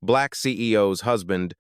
Black CEO's husband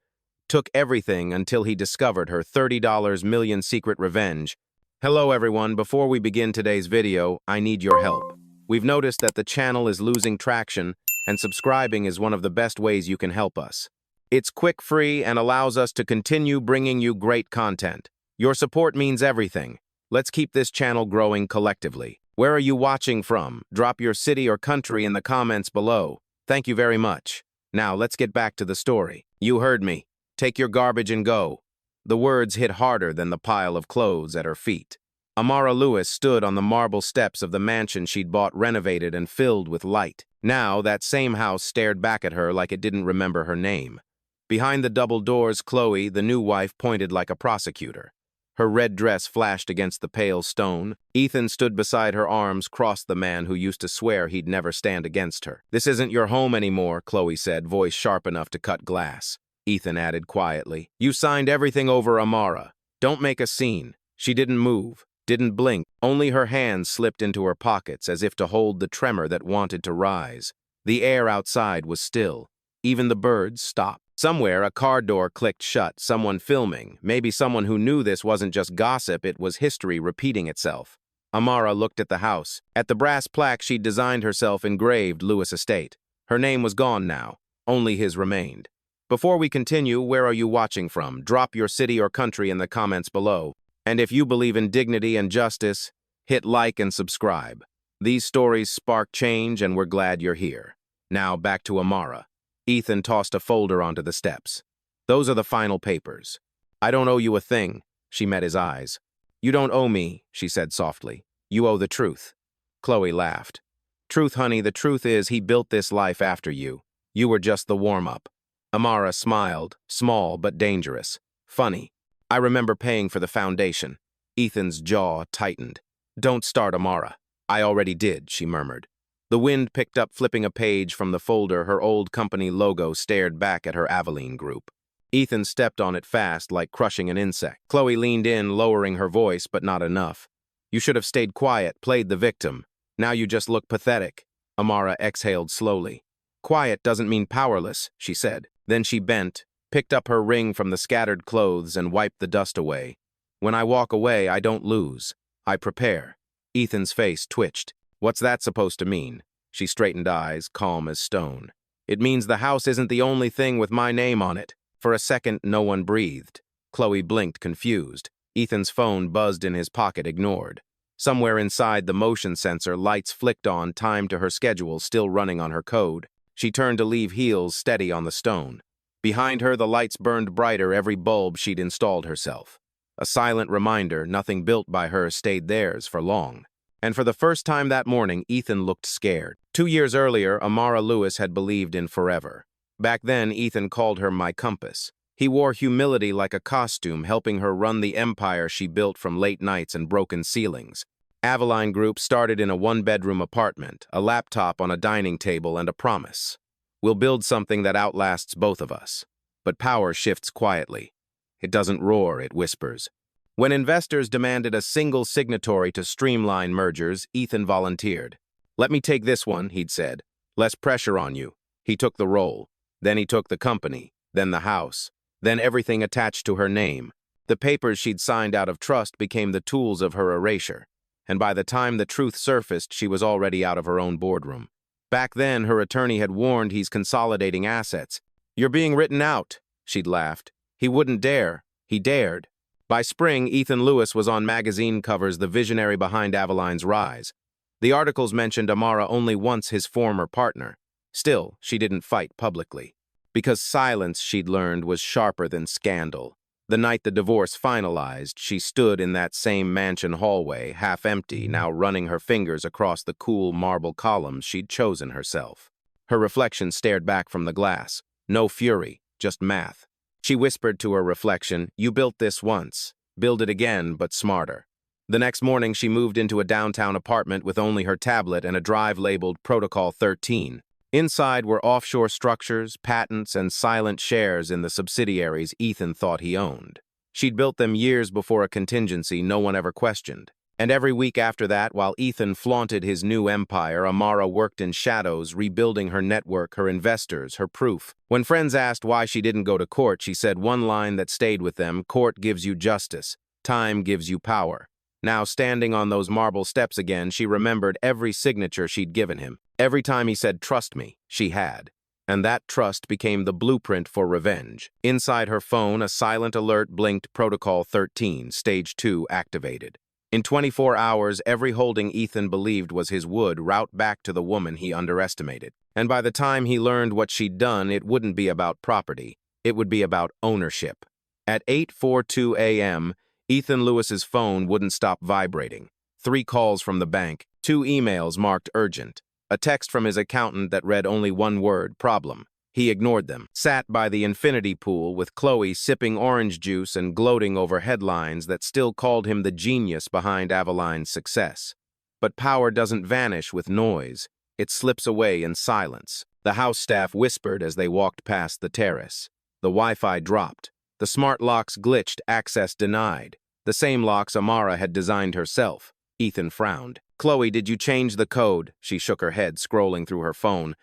took everything until he discovered her $30 million secret revenge. Hello everyone, before we begin today's video, I need your help. We've noticed that the channel is losing traction, and subscribing is one of the best ways you can help us. It's quick, free, and allows us to continue bringing you great content. Your support means everything. Let's keep this channel growing collectively. Where are you watching from? Drop your city or country in the comments below. Thank you very much. Now let's get back to the story. You heard me. Take your garbage and go. The words hit harder than the pile of clothes at her feet. Amara Lewis stood on the marble steps of the mansion she'd bought renovated and filled with light. Now that same house stared back at her like it didn't remember her name. Behind the double doors, Chloe, the new wife, pointed like a prosecutor. Her red dress flashed against the pale stone. Ethan stood beside her, arms crossed, the man who used to swear he'd never stand against her. "This isn't your home anymore," Chloe said, voice sharp enough to cut glass. Ethan added quietly, "You signed everything over Amara. Don't make a scene." She didn't move, didn't blink. Only her hands slipped into her pockets as if to hold the tremor that wanted to rise. The air outside was still. Even the birds stopped. Somewhere, a car door clicked shut, someone filming. Maybe someone who knew this wasn't just gossip, it was history repeating itself. Amara looked at the house. At the brass plaque she'd designed herself engraved Lewis Estate. Her name was gone now. Only his remained. Before we continue, where are you watching from? Drop your city or country in the comments below. And if you believe in dignity and justice, hit like and subscribe. These stories spark change, and we're glad you're here. Now back to Amara. Ethan tossed a folder onto the steps. "Those are the final papers. I don't owe you a thing." She met his eyes. "You don't owe me," she said softly. "You owe the truth." Chloe laughed. "Truth, honey, the truth is he built this life after you. You were just the warm-up." Amara smiled, small but dangerous. "Funny. I remember paying for the foundation." Ethan's jaw tightened. "Don't start, Amara." "I already did," she murmured. The wind picked up, flipping a page from the folder. Her old company logo stared back at her Aveline group. Ethan stepped on it fast, like crushing an insect. Chloe leaned in, lowering her voice, but not enough. "You should have stayed quiet, played the victim. Now you just look pathetic." Amara exhaled slowly. "Quiet doesn't mean powerless," she said. Then she bent, picked up her ring from the scattered clothes, and wiped the dust away. "When I walk away, I don't lose. I prepare." Ethan's face twitched. "What's that supposed to mean?" She straightened eyes, calm as stone. "It means the house isn't the only thing with my name on it." For a second, no one breathed. Chloe blinked, confused. Ethan's phone buzzed in his pocket, ignored. Somewhere inside the motion sensor, lights flicked on, timed to her schedule, still running on her code. She turned to leave, heels steady on the stone. Behind her, the lights burned brighter, every bulb she'd installed herself. A silent reminder, nothing built by her stayed theirs for long. And for the first time that morning, Ethan looked scared. 2 years earlier, Amara Lewis had believed in forever. Back then, Ethan called her my compass. He wore humility like a costume, helping her run the empire she built from late nights and broken ceilings. Aveline Group started in a one-bedroom apartment, a laptop on a dining table, and a promise. "We'll build something that outlasts both of us." But power shifts quietly. It doesn't roar, it whispers. When investors demanded a single signatory to streamline mergers, Ethan volunteered. "Let me take this one," he'd said. "Less pressure on you." He took the role. Then he took the company, then the house, then everything attached to her name. The papers she'd signed out of trust became the tools of her erasure. And by the time the truth surfaced, she was already out of her own boardroom. Back then, her attorney had warned he's consolidating assets. "You're being written out," she'd laughed. He wouldn't dare. He dared. By spring, Ethan Lewis was on magazine covers, the visionary behind Aveline's rise. The articles mentioned Amara only once, his former partner. Still, she didn't fight publicly. Because silence, she'd learned, was sharper than scandal. The night the divorce finalized, she stood in that same mansion hallway, half empty, now running her fingers across the cool marble columns she'd chosen herself. Her reflection stared back from the glass. No fury, just math. She whispered to her reflection, "You built this once. Build it again, but smarter." The next morning, she moved into a downtown apartment with only her tablet and a drive labeled Protocol 13. Inside were offshore structures, patents, and silent shares in the subsidiaries Ethan thought he owned. She'd built them years before a contingency no one ever questioned. And every week after that, while Ethan flaunted his new empire, Amara worked in shadows, rebuilding her network, her investors, her proof. When friends asked why she didn't go to court, she said one line that stayed with them: "Court gives you justice. Time gives you power." Now, standing on those marble steps again, she remembered every signature she'd given him. Every time he said, "Trust me," she had. And that trust became the blueprint for revenge. Inside her phone, a silent alert blinked: Protocol 13, Stage 2 activated. In 24 hours, every holding Ethan believed was his would route back to the woman he underestimated. And by the time he learned what she'd done, it wouldn't be about property. It would be about ownership. At 8:42 a.m., Ethan Lewis's phone wouldn't stop vibrating. 3 calls from the bank, 2 emails marked urgent, a text from his accountant that read only one word: problem. He ignored them, sat by the infinity pool with Chloe sipping orange juice and gloating over headlines that still called him the genius behind Aveline's success. But power doesn't vanish with noise. It slips away in silence. The house staff whispered as they walked past the terrace. The Wi-Fi dropped. The smart locks glitched, access denied. The same locks Amara had designed herself. Ethan frowned. "Chloe, did you change the code?" She shook her head, scrolling through her phone.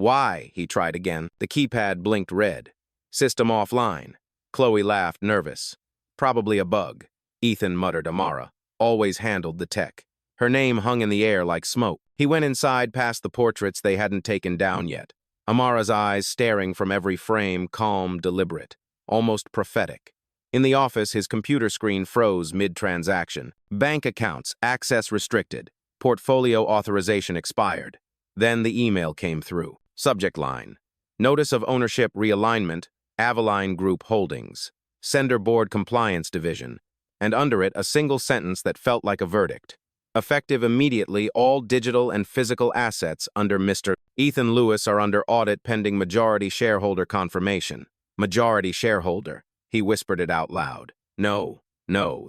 "Why?" He tried again. The keypad blinked red. "System offline." Chloe laughed, nervous. "Probably a bug." Ethan muttered. Amara always handled the tech. Her name hung in the air like smoke. He went inside, past the portraits they hadn't taken down yet. Amara's eyes staring from every frame, calm, deliberate, almost prophetic. In the office, his computer screen froze mid-transaction. Bank accounts, access restricted. Portfolio authorization expired. Then the email came through. Subject line: Notice of Ownership Realignment, Aveline Group Holdings. Sender Board Compliance Division. And under it, a single sentence that felt like a verdict. Effective immediately, all digital and physical assets under Mr. Ethan Lewis are under audit pending majority shareholder confirmation. Majority shareholder. He whispered it out loud. No,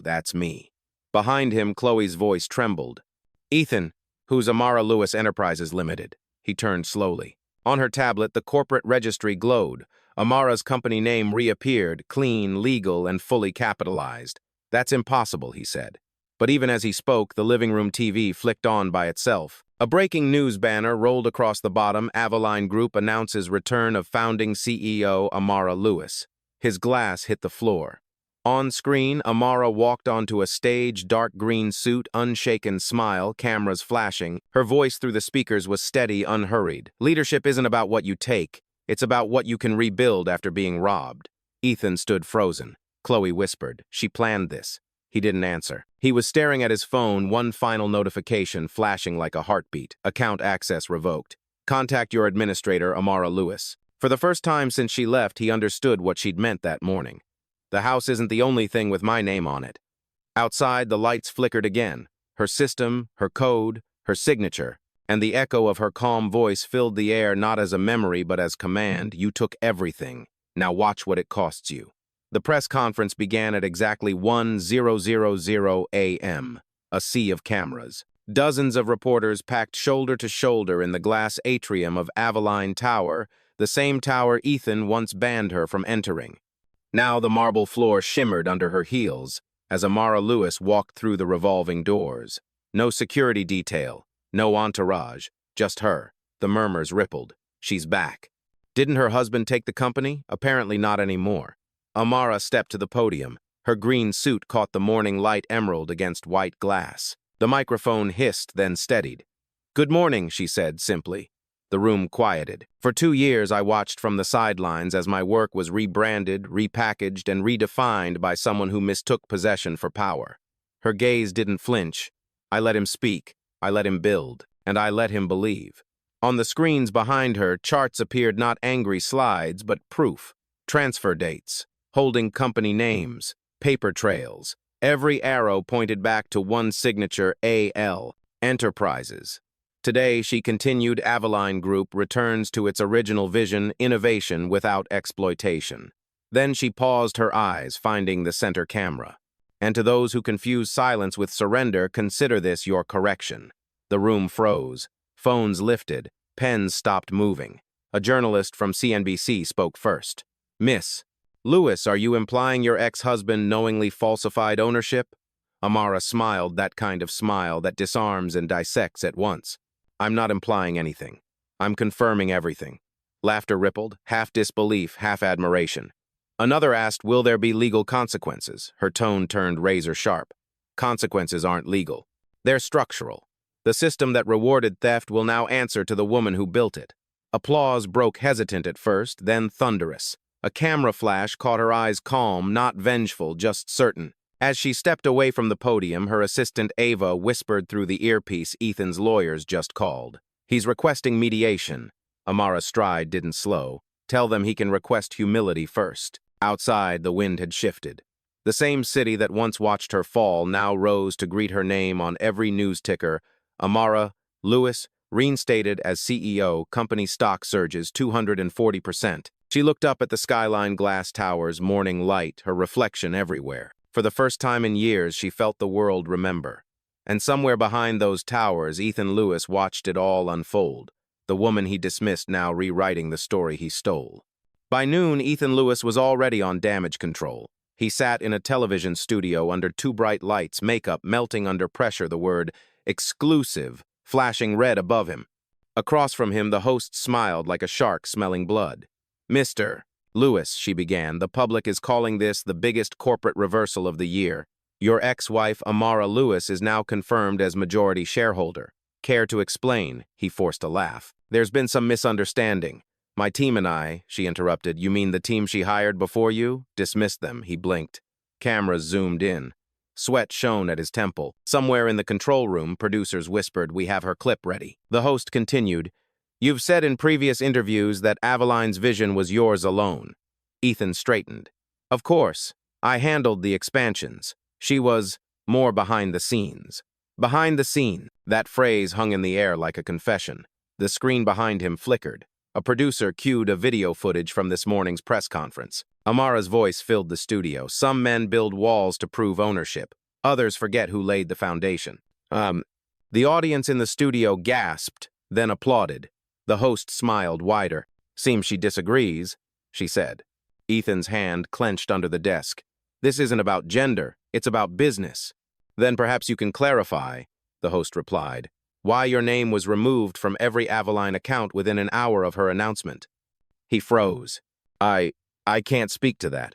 that's me. Behind him, Chloe's voice trembled. "Ethan, who's Amara Lewis Enterprises Limited?" He turned slowly. On her tablet, the corporate registry glowed. Amara's company name reappeared, clean, legal, and fully capitalized. "That's impossible," he said. But even as he spoke, the living room TV flicked on by itself. A breaking news banner rolled across the bottom. Aveline Group announces return of founding CEO Amara Lewis. His glass hit the floor. On screen, Amara walked onto a stage, dark green suit, unshaken smile, cameras flashing. Her voice through the speakers was steady, unhurried. "Leadership isn't about what you take. It's about what you can rebuild after being robbed." Ethan stood frozen. Chloe whispered, "She planned this." He didn't answer. He was staring at his phone, one final notification flashing like a heartbeat. Account access revoked. Contact your administrator, Amara Lewis. For the first time since she left, he understood what she'd meant that morning. The house isn't the only thing with my name on it. Outside, the lights flickered again. Her system, her code, her signature, and the echo of her calm voice filled the air not as a memory but as command. "You took everything. Now watch what it costs you." The press conference began at exactly 10:00 a.m. A sea of cameras. Dozens of reporters packed shoulder to shoulder in the glass atrium of Aveline Tower, the same tower Ethan once banned her from entering. Now the marble floor shimmered under her heels as Amara Lewis walked through the revolving doors. No security detail, no entourage, just her. The murmurs rippled. "She's back." Didn't her husband take the company? Apparently not anymore. Amara stepped to the podium. Her green suit caught the morning light emerald against white glass. The microphone hissed, then steadied. "Good morning," she said simply. The room quieted. For 2 years, I watched from the sidelines as my work was rebranded, repackaged, and redefined by someone who mistook possession for power. Her gaze didn't flinch. I let him speak. I let him build. And I let him believe. On the screens behind her, charts appeared, not angry slides, but proof. Transfer dates. Holding company names, paper trails. Every arrow pointed back to one signature: A.L. Enterprises. Today, she continued, Aveline Group returns to its original vision: innovation without exploitation. Then she paused, her eyes finding the center camera. And to those who confuse silence with surrender, consider this your correction. The room froze. Phones lifted. Pens stopped moving. A journalist from CNBC spoke first. "Miss Lewis, are you implying your ex-husband knowingly falsified ownership?" Amara smiled, that kind of smile that disarms and dissects at once. I'm not implying anything. I'm confirming everything. Laughter rippled, half disbelief, half admiration. Another asked, will there be legal consequences? Her tone turned razor sharp. Consequences aren't legal. They're structural. The system that rewarded theft will now answer to the woman who built it. Applause broke hesitant at first, then thunderous. A camera flash caught her eyes calm, not vengeful, just certain. As she stepped away from the podium, her assistant Ava whispered through the earpiece Ethan's lawyers just called. He's requesting mediation. Amara's stride didn't slow. Tell them he can request humility first. Outside, the wind had shifted. The same city that once watched her fall now rose to greet her name on every news ticker. Amara Lewis, reinstated as CEO, company stock surges 240%. She looked up at the skyline glass towers, morning light, her reflection everywhere. For the first time in years, she felt the world remember. And somewhere behind those towers, Ethan Lewis watched it all unfold. The woman he dismissed now rewriting the story he stole. By noon, Ethan Lewis was already on damage control. He sat in a television studio under two bright lights, makeup melting under pressure, the word exclusive flashing red above him. Across from him, the host smiled like a shark smelling blood. Mr. Lewis, she began, the public is calling this the biggest corporate reversal of the year. Your ex-wife, Amara Lewis, is now confirmed as majority shareholder. Care to explain? He forced a laugh. There's been some misunderstanding. My team and I, she interrupted. You mean the team she hired before you? Dismissed them, he blinked. Cameras zoomed in. Sweat shone at his temple. Somewhere in the control room, producers whispered, we have her clip ready. The host continued, you've said in previous interviews that Aveline's vision was yours alone. Ethan straightened. Of course, I handled the expansions. She was more behind the scenes. Behind the scene, that phrase hung in the air like a confession. The screen behind him flickered. A producer cued a video footage from this morning's press conference. Amara's voice filled the studio. Some men build walls to prove ownership. Others forget who laid the foundation. The audience in the studio gasped, then applauded. The host smiled wider. Seems she disagrees, she said. Ethan's hand clenched under the desk. This isn't about gender, it's about business. Then perhaps you can clarify, the host replied, why your name was removed from every Aveline account within an hour of her announcement. He froze. I can't speak to that.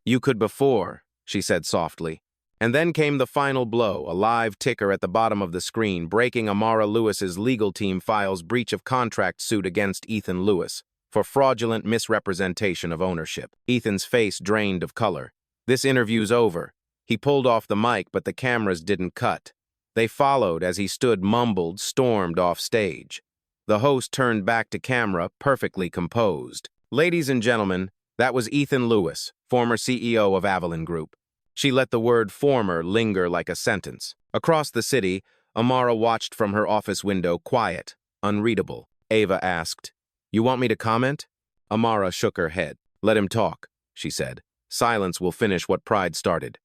You could before, she said softly. And then came the final blow, a live ticker at the bottom of the screen, breaking Amara Lewis's legal team files breach of contract suit against Ethan Lewis for fraudulent misrepresentation of ownership. Ethan's face drained of color. This interview's over. He pulled off the mic, but the cameras didn't cut. They followed as he stood mumbled, stormed off stage. The host turned back to camera, perfectly composed. Ladies and gentlemen, that was Ethan Lewis, former CEO of Avalon Group. She let the word former linger like a sentence. Across the city, Amara watched from her office window, quiet, unreadable. Ava asked, you want me to comment? Amara shook her head. Let him talk, she said. Silence will finish what pride started.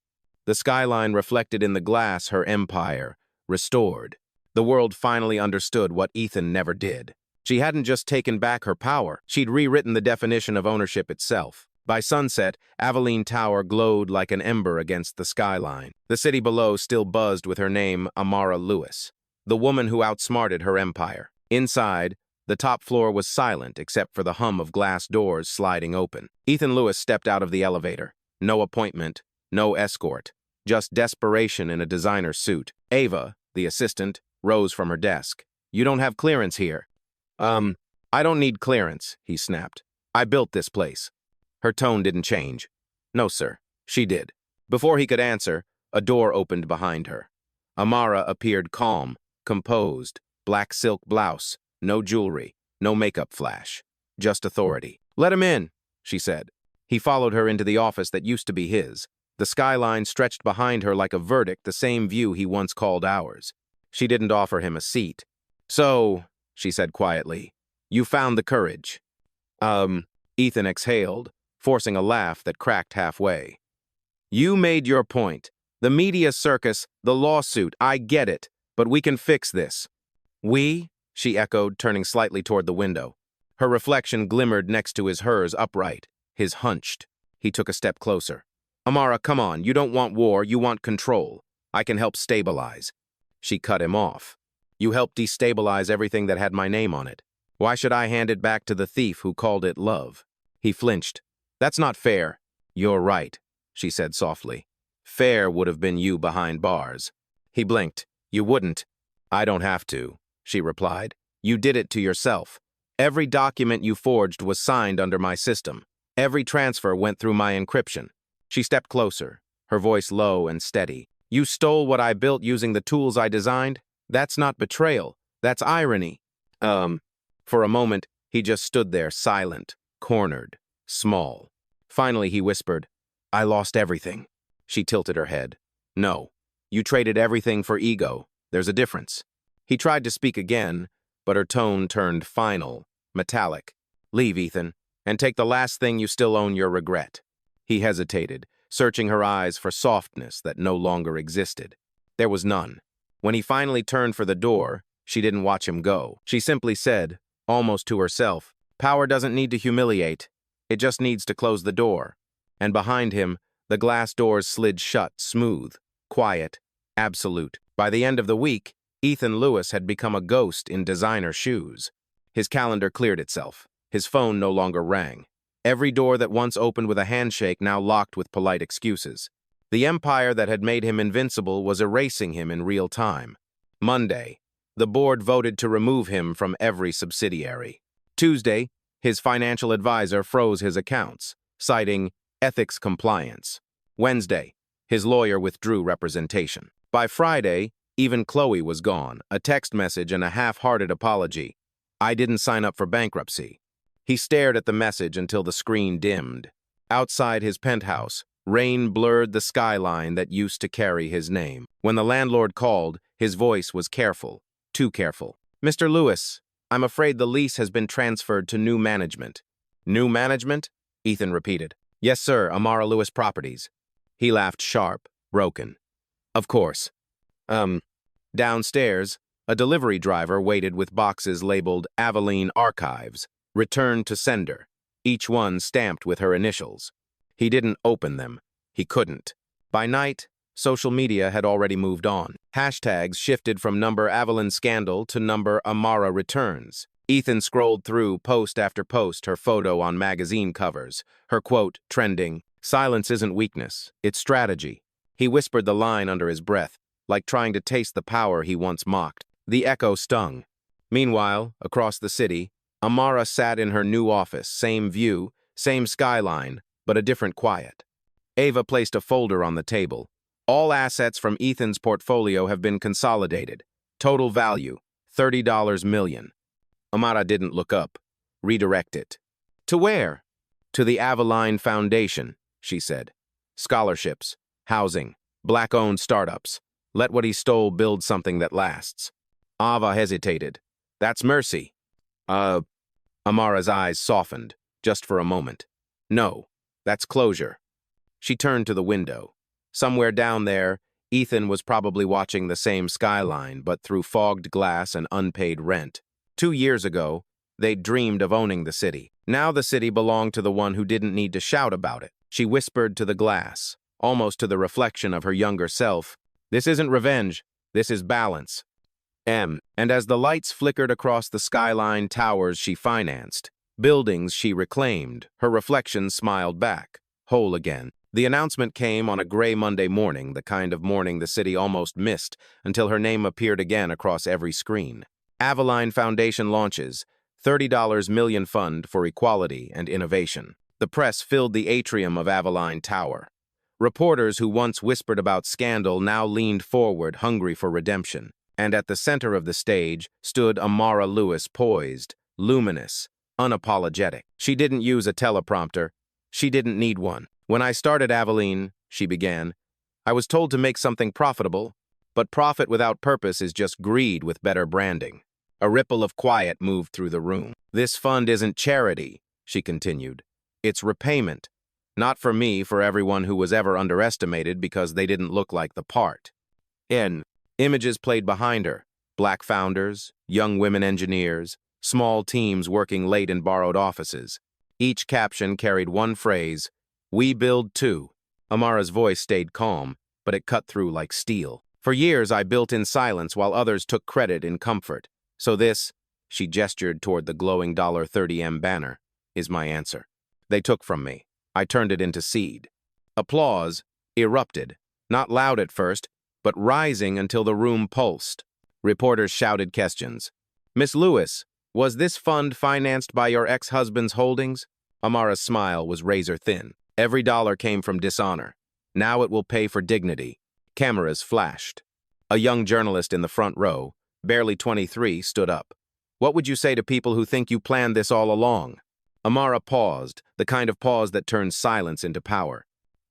The skyline reflected in the glass her empire, restored. The world finally understood what Ethan never did. She hadn't just taken back her power, she'd rewritten the definition of ownership itself. By sunset, Aveline Tower glowed like an ember against the skyline. The city below still buzzed with her name, Amara Lewis, the woman who outsmarted her empire. Inside, the top floor was silent except for the hum of glass doors sliding open. Ethan Lewis stepped out of the elevator. No appointment, no escort, just desperation in a designer suit. Ava, the assistant, rose from her desk. You don't have clearance here. I don't need clearance, he snapped. I built this place. Her tone didn't change. No, sir. She did. Before he could answer, a door opened behind her. Amara appeared calm, composed, black silk blouse, no jewelry, no makeup flash, just authority. Let him in, she said. He followed her into the office that used to be his. The skyline stretched behind her like a verdict, the same view he once called ours. She didn't offer him a seat. So, she said quietly, you found the courage. Ethan exhaled, forcing a laugh that cracked halfway. You made your point. The media circus, the lawsuit, I get it, but we can fix this. We? She echoed, turning slightly toward the window. Her reflection glimmered next to hers upright, his hunched. He took a step closer. Amara, come on, you don't want war, you want control. I can help stabilize. She cut him off. You helped destabilize everything that had my name on it. Why should I hand it back to the thief who called it love? He flinched. That's not fair. You're right, she said softly. Fair would have been you behind bars. He blinked. You wouldn't. I don't have to, she replied. You did it to yourself. Every document you forged was signed under my system. Every transfer went through my encryption. She stepped closer, her voice low and steady. You stole what I built using the tools I designed? That's not betrayal. That's irony. For a moment, he just stood there, silent, cornered, small. Finally, he whispered, I lost everything. She tilted her head. No, you traded everything for ego. There's a difference. He tried to speak again, but her tone turned final, metallic. Leave, Ethan, and take the last thing you still own, your regret. He hesitated, searching her eyes for softness that no longer existed. There was none. When he finally turned for the door, she didn't watch him go. She simply said, almost to herself, power doesn't need to humiliate. It just needs to close the door. And behind him, the glass doors slid shut, smooth, quiet, absolute. By the end of the week, Ethan Lewis had become a ghost in designer shoes. His calendar cleared itself. His phone no longer rang. Every door that once opened with a handshake now locked with polite excuses. The empire that had made him invincible was erasing him in real time. Monday, the board voted to remove him from every subsidiary. Tuesday, his financial advisor froze his accounts, citing ethics compliance. Wednesday, his lawyer withdrew representation. By Friday, even Chloe was gone, a text message and a half-hearted apology. I didn't sign up for bankruptcy. He stared at the message until the screen dimmed. Outside his penthouse, rain blurred the skyline that used to carry his name. When the landlord called, his voice was careful, too careful. Mr. Lewis, I'm afraid the lease has been transferred to new management. New management? Ethan repeated. Yes, sir, Amara Lewis Properties. He laughed sharp, broken. Of course. Downstairs, a delivery driver waited with boxes labeled Aveline Archives, returned to sender, each one stamped with her initials. He didn't open them. He couldn't. By night, social media had already moved on. Hashtags shifted from number Aveline Scandal to number Amara Returns. Ethan scrolled through post after post, her photo on magazine covers, her quote trending, "Silence isn't weakness, it's strategy." He whispered the line under his breath, like trying to taste the power he once mocked. The echo stung. Meanwhile, across the city, Amara sat in her new office, same view, same skyline, but a different quiet. Ava placed a folder on the table. All assets from Ethan's portfolio have been consolidated. Total value, $30 million. Amara didn't look up. Redirect it. To where? To the Aveline Foundation, she said. Scholarships, housing, black-owned startups. Let what he stole build something that lasts. Ava hesitated. That's mercy. Amara's eyes softened, just for a moment. No, that's closure. She turned to the window. Somewhere down there, Ethan was probably watching the same skyline, but through fogged glass and unpaid rent. 2 years ago, they'd dreamed of owning the city. Now the city belonged to the one who didn't need to shout about it. She whispered to the glass, almost to the reflection of her younger self, "This isn't revenge, this is balance." And as the lights flickered across the skyline towers she financed, buildings she reclaimed, her reflection smiled back, whole again. The announcement came on a gray Monday morning, the kind of morning the city almost missed until her name appeared again across every screen. Aveline Foundation launches, $30 million fund for equality and innovation. The press filled the atrium of Aveline Tower. Reporters who once whispered about scandal now leaned forward, hungry for redemption. And at the center of the stage stood Amara Lewis, poised, luminous, unapologetic. She didn't use a teleprompter. She didn't need one. "When I started Aveline," she began, "I was told to make something profitable, but profit without purpose is just greed with better branding." A ripple of quiet moved through the room. "This fund isn't charity," she continued. "It's repayment. Not for me, for everyone who was ever underestimated because they didn't look like the part." Images played behind her. Black founders, young women engineers, small teams working late in borrowed offices. Each caption carried one phrase, "We build too." Amara's voice stayed calm, but it cut through like steel. For years, I built in silence while others took credit in comfort. So this, she gestured toward the glowing $30M banner, is my answer. They took from me. I turned it into seed. Applause erupted, not loud at first, but rising until the room pulsed. Reporters shouted questions. Miss Lewis, was this fund financed by your ex-husband's holdings? Amara's smile was razor-thin. Every dollar came from dishonor. Now it will pay for dignity. Cameras flashed. A young journalist in the front row, barely 23, stood up. What would you say to people who think you planned this all along? Amara paused, the kind of pause that turns silence into power.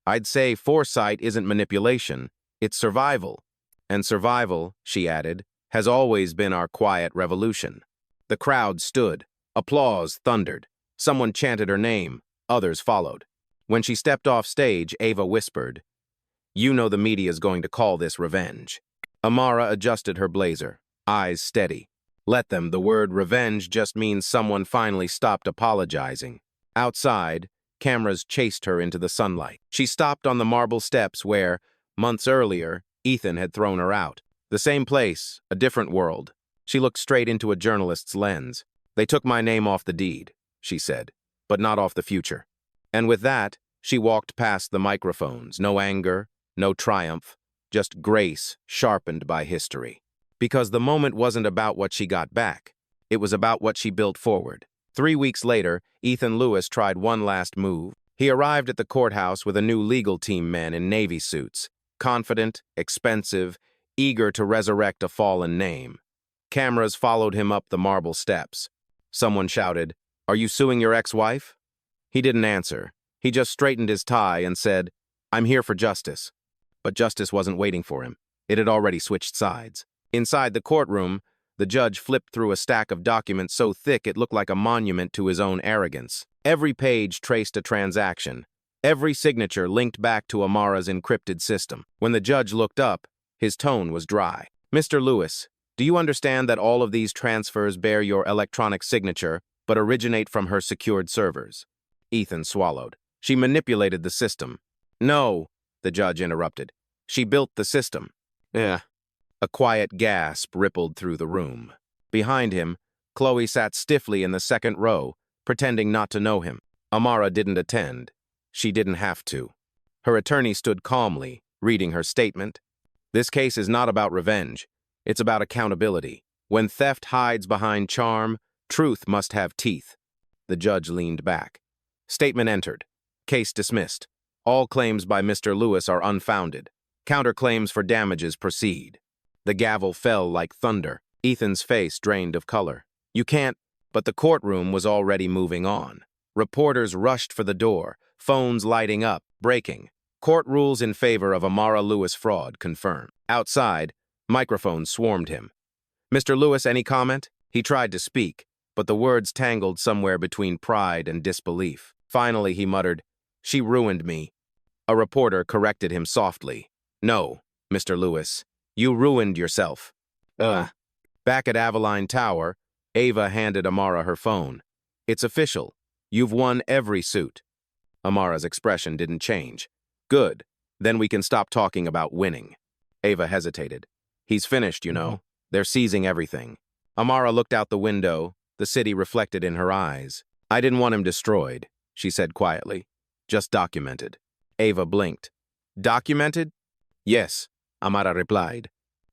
I'd say foresight isn't manipulation, it's survival. And survival, she added, has always been our quiet revolution. The crowd stood. Applause thundered. Someone chanted her name. Others followed. When she stepped off stage, Ava whispered, "You know the media's going to call this revenge." Amara adjusted her blazer, eyes steady. Let them, the word revenge just means someone finally stopped apologizing. Outside, cameras chased her into the sunlight. She stopped on the marble steps where, months earlier, Ethan had thrown her out. The same place, a different world. She looked straight into a journalist's lens. They took my name off the deed, she said, but not off the future. And with that, she walked past the microphones. No anger, no triumph, just grace sharpened by history. Because the moment wasn't about what she got back. It was about what she built forward. 3 weeks later, Ethan Lewis tried one last move. He arrived at the courthouse with a new legal team men in Navy suits, confident, expensive, eager to resurrect a fallen name. Cameras followed him up the marble steps. Someone shouted, "Are you suing your ex-wife?" He didn't answer. He just straightened his tie and said, "I'm here for justice." But justice wasn't waiting for him. It had already switched sides. Inside the courtroom, the judge flipped through a stack of documents so thick it looked like a monument to his own arrogance. Every page traced a transaction. Every signature linked back to Amara's encrypted system. When the judge looked up, his tone was dry. "Mr. Lewis, do you understand that all of these transfers bear your electronic signature, but originate from her secured servers?" Ethan swallowed. "She manipulated the system." "No," the judge interrupted. "She built the system." "Yeah." A quiet gasp rippled through the room. Behind him, Chloe sat stiffly in the second row, pretending not to know him. Amara didn't attend. She didn't have to. Her attorney stood calmly, reading her statement. "This case is not about revenge. It's about accountability. When theft hides behind charm, truth must have teeth." The judge leaned back. Statement entered. Case dismissed. All claims by Mr. Lewis are unfounded. Counterclaims for damages proceed. The gavel fell like thunder. Ethan's face drained of color. "You can't," but the courtroom was already moving on. Reporters rushed for the door, phones lighting up, breaking. Court rules in favor of Amara Lewis fraud confirmed. Outside, microphones swarmed him. "Mr. Lewis, any comment?" He tried to speak, but the words tangled somewhere between pride and disbelief. Finally, he muttered, "She ruined me." A reporter corrected him softly. "No, Mr. Lewis, you ruined yourself." Back at Aveline Tower, Ava handed Amara her phone. "It's official. You've won every suit." Amara's expression didn't change. "Good. Then we can stop talking about winning." Ava hesitated. "He's finished, you know. They're seizing everything." Amara looked out the window, the city reflected in her eyes. "I didn't want him destroyed," she said quietly. "Just documented." Ava blinked. "Documented?" "Yes," Amara replied.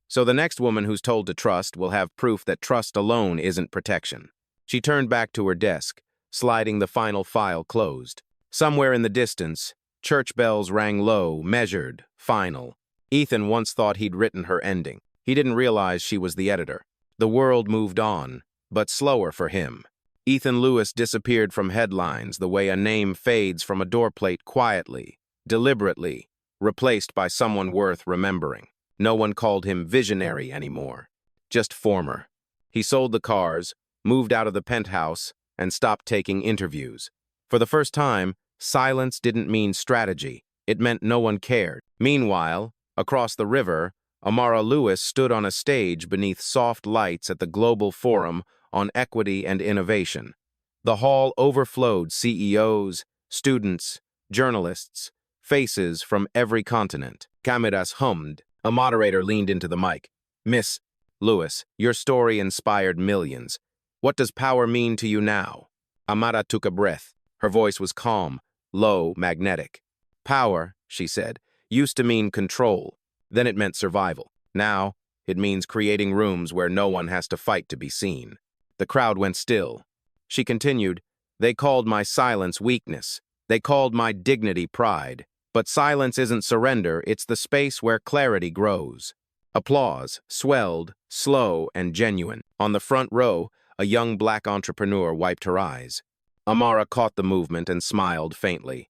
"So the next woman who's told to trust will have proof that trust alone isn't protection." She turned back to her desk, sliding the final file closed. Somewhere in the distance, church bells rang low, measured, final. Ethan once thought he'd written her ending. He didn't realize she was the editor. The world moved on, but slower for him. Ethan Lewis disappeared from headlines the way a name fades from a doorplate quietly, deliberately, replaced by someone worth remembering. No one called him visionary anymore, just former. He sold the cars, moved out of the penthouse, and stopped taking interviews. For the first time, silence didn't mean strategy. It meant no one cared. Meanwhile, across the river, Amara Lewis stood on a stage beneath soft lights at the Global Forum on Equity and Innovation. The hall overflowed CEOs, students, journalists, faces from every continent. Cameras hummed. A moderator leaned into the mic. Miss Lewis, your story inspired millions. What does power mean to you now? Amara took a breath. Her voice was calm, low, magnetic. Power, she said, used to mean control. Then it meant survival. Now, it means creating rooms where no one has to fight to be seen. The crowd went still. She continued, they called my silence weakness. They called my dignity pride. But silence isn't surrender, it's the space where clarity grows. Applause swelled, slow and genuine. On the front row, a young black entrepreneur wiped her eyes. Amara caught the movement and smiled faintly.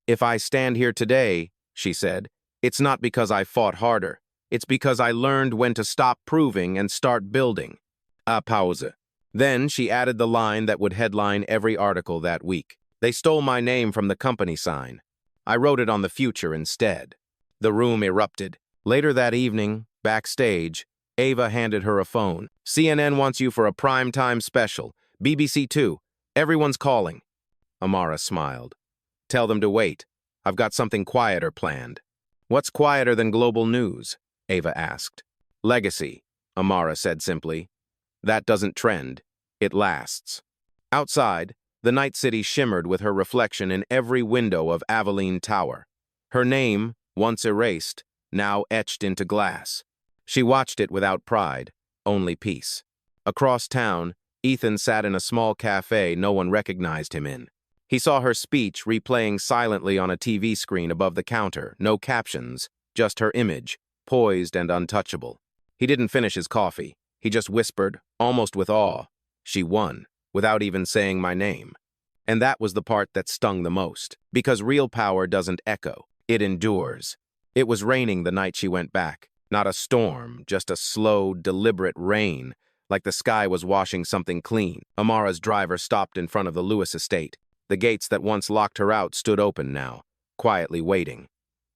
If I stand here today, she said, it's not because I fought harder. It's because I learned when to stop proving and start building. A pause. Then she added the line that would headline every article that week. They stole my name from the company sign. I wrote it on the future instead. The room erupted. Later that evening, backstage, Ava handed her a phone. CNN wants you for a primetime special. BBC 2. Everyone's calling. Amara smiled. Tell them to wait. I've got something quieter planned. What's quieter than global news? Ava asked. Legacy, Amara said simply. That doesn't trend. It lasts. Outside, the night city shimmered with her reflection in every window of Aveline Tower. Her name, once erased, now etched into glass. She watched it without pride, only peace. Across town, Ethan sat in a small cafe no one recognized him in. He saw her speech replaying silently on a TV screen above the counter, no captions, just her image, poised and untouchable. He didn't finish his coffee. He just whispered, almost with awe, she won, without even saying my name. And that was the part that stung the most, because real power doesn't echo, it endures. It was raining the night she went back. Not a storm, just a slow, deliberate rain, like the sky was washing something clean. Amara's driver stopped in front of the Lewis estate. The gates that once locked her out stood open now, quietly waiting.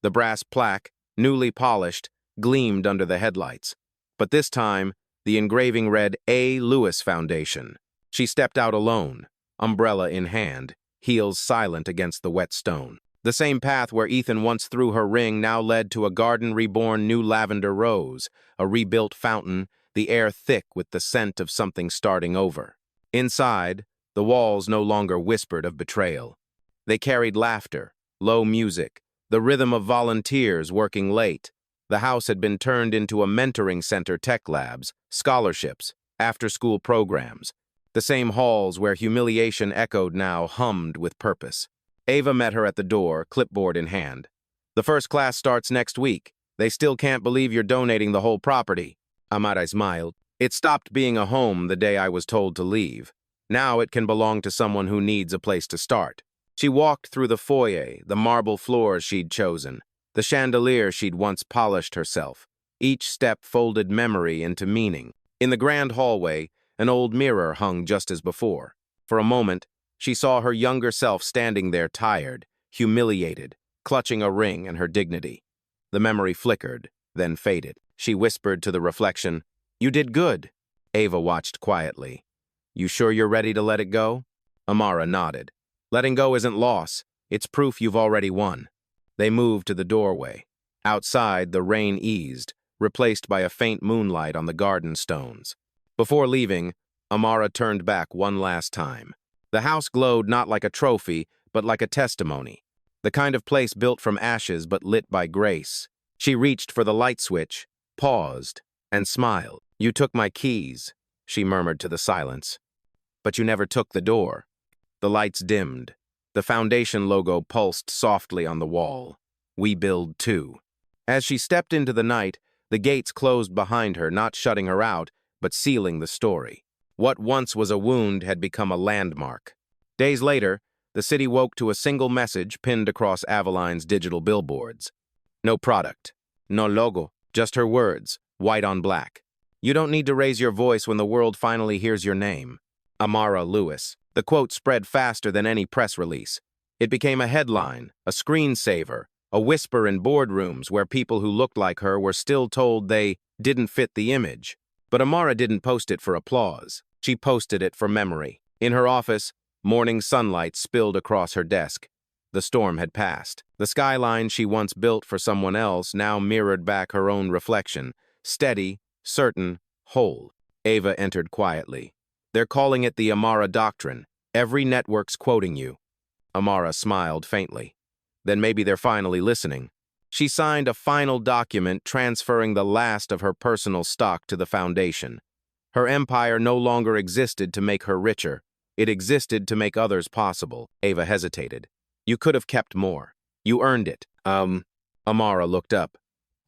The brass plaque, newly polished, gleamed under the headlights. But this time, the engraving read A. Lewis Foundation. She stepped out alone, umbrella in hand, heels silent against the wet stone. The same path where Ethan once threw her ring now led to a garden reborn new lavender rose, a rebuilt fountain, the air thick with the scent of something starting over. Inside, the walls no longer whispered of betrayal. They carried laughter, low music, the rhythm of volunteers working late. The house had been turned into a mentoring center, tech labs, scholarships, after-school programs. The same halls where humiliation echoed now hummed with purpose. Ava met her at the door, clipboard in hand. The first class starts next week. They still can't believe you're donating the whole property. Amara smiled. It stopped being a home the day I was told to leave. Now it can belong to someone who needs a place to start. She walked through the foyer, the marble floors she'd chosen, the chandelier she'd once polished herself. Each step folded memory into meaning. In the grand hallway, an old mirror hung just as before. For a moment, she saw her younger self standing there tired, humiliated, clutching a ring and her dignity. The memory flickered, then faded. She whispered to the reflection, "You did good." Ava watched quietly. "You sure you're ready to let it go?" Amara nodded. "Letting go isn't loss. It's proof you've already won." They moved to the doorway. Outside, the rain eased, replaced by a faint moonlight on the garden stones. Before leaving, Amara turned back one last time. The house glowed not like a trophy, but like a testimony. The kind of place built from ashes but lit by grace. She reached for the light switch, paused, and smiled. "You took my keys," she murmured to the silence. "But you never took the door." The lights dimmed. The foundation logo pulsed softly on the wall. "We build too." As she stepped into the night, the gates closed behind her, not shutting her out, but sealing the story. What once was a wound had become a landmark. Days later, the city woke to a single message pinned across Aveline's digital billboards. No product, no logo, just her words, white on black. "You don't need to raise your voice when the world finally hears your name." Amara Lewis. The quote spread faster than any press release. It became a headline, a screensaver, a whisper in boardrooms where people who looked like her were still told they didn't fit the image. But Amara didn't post it for applause. She posted it for memory. In her office, morning sunlight spilled across her desk. The storm had passed. The skyline she once built for someone else now mirrored back her own reflection, steady, certain, whole. Ava entered quietly. They're calling it the Amara Doctrine. Every network's quoting you. Amara smiled faintly. Then maybe they're finally listening. She signed a final document transferring the last of her personal stock to the Foundation. Her empire no longer existed to make her richer. It existed to make others possible. Ava hesitated. You could have kept more. You earned it. Amara looked up.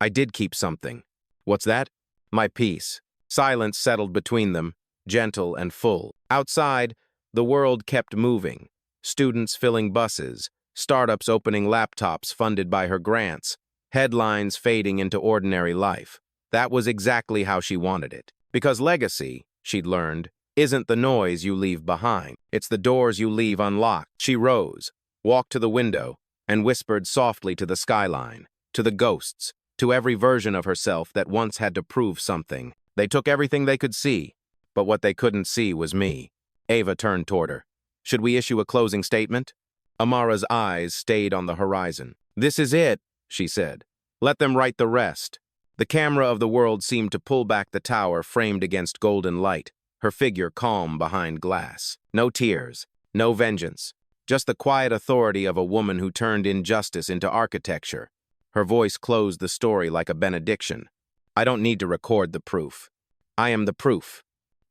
I did keep something. What's that? My peace. Silence settled between them, gentle and full. Outside, the world kept moving. Students filling buses, startups opening laptops funded by her grants, headlines fading into ordinary life. That was exactly how she wanted it. Because legacy, she'd learned, isn't the noise you leave behind. It's the doors you leave unlocked. She rose, walked to the window, and whispered softly to the skyline, to the ghosts, to every version of herself that once had to prove something. They took everything they could see, but what they couldn't see was me. Ava turned toward her. Should we issue a closing statement? Amara's eyes stayed on the horizon. This is it, she said. Let them write the rest. The camera of the world seemed to pull back the tower framed against golden light, her figure calm behind glass. No tears, no vengeance, just the quiet authority of a woman who turned injustice into architecture. Her voice closed the story like a benediction. I don't need to record the proof. I am the proof.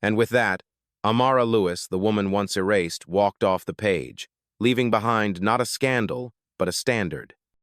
And with that, Amara Lewis, the woman once erased, walked off the page, leaving behind not a scandal, but a standard.